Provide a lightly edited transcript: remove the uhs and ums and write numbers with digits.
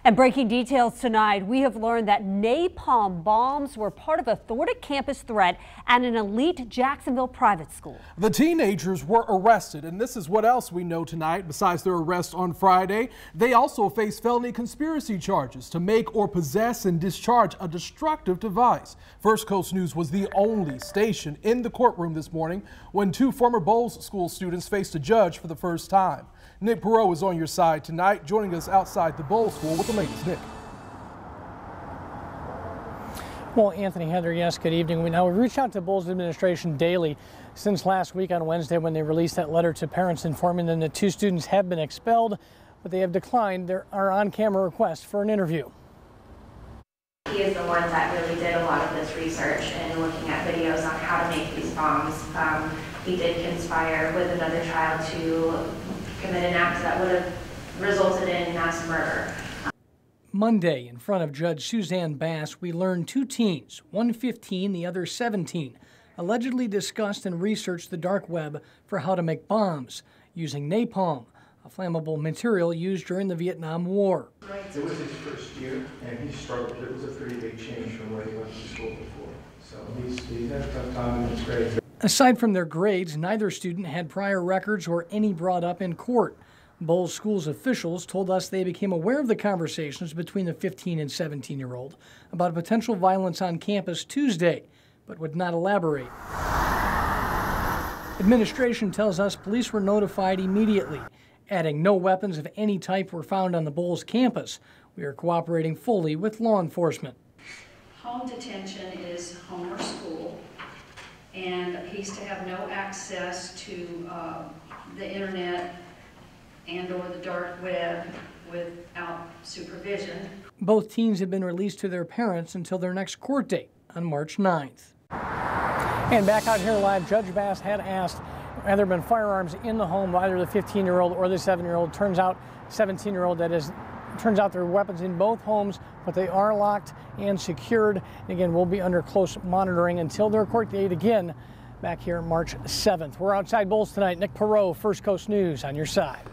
And breaking details tonight, we have learned that napalm bombs were part of a thwarted campus threat at an elite Jacksonville private school. The teenagers were arrested, and this is what else we know tonight. Besides their arrest on Friday, they also face felony conspiracy charges to make or possess and discharge a destructive device. First Coast News was the only station in the courtroom this morning when two former Bolles School students faced a judge for the first time. Nick Perot is on your side tonight, joining us outside the Bolles School with the latest. Nick. Well, Anthony, Heather, yes, good evening. We've reached out to Bolles administration daily since last week on Wednesday when they released that letter to parents informing them that two students have been expelled, but they have declined our on-camera request for an interview. He is the one that really did a lot of this research and looking at videos on how to make these bombs. He did conspire with another child to commit an act that would have resulted in mass murder. Monday, in front of Judge Suzanne Bass, we learned two teens, one 15, the other 17, allegedly discussed and researched the dark web for how to make bombs using napalm, a flammable material used during the Vietnam War. It was his first year, and he struggled. It was a pretty big change from where he went to school before. So he's had a tough time in his grades. Aside from their grades, neither student had prior records or any brought up in court. Bolles School's officials told us they became aware of the conversations between the 15 and 17-year-old about potential violence on campus Tuesday, but would not elaborate. Administration tells us police were notified immediately, adding no weapons of any type were found on the Bolles campus. We are cooperating fully with law enforcement. Home detention is home or school, and he's to have no access to the internet and or the dark web without supervision. Both teens have been released to their parents until their next court date on March 9th. And back out here live, Judge Bass had asked, have there been firearms in the home of either the 15-year-old or the 7-year-old? Turns out 17-year-old, that is, turns out there are weapons in both homes, but they are locked and secured. And again, we'll be under close monitoring until their court date again back here March 7th. We're outside Bolles tonight. Nick Perot, First Coast News on your side.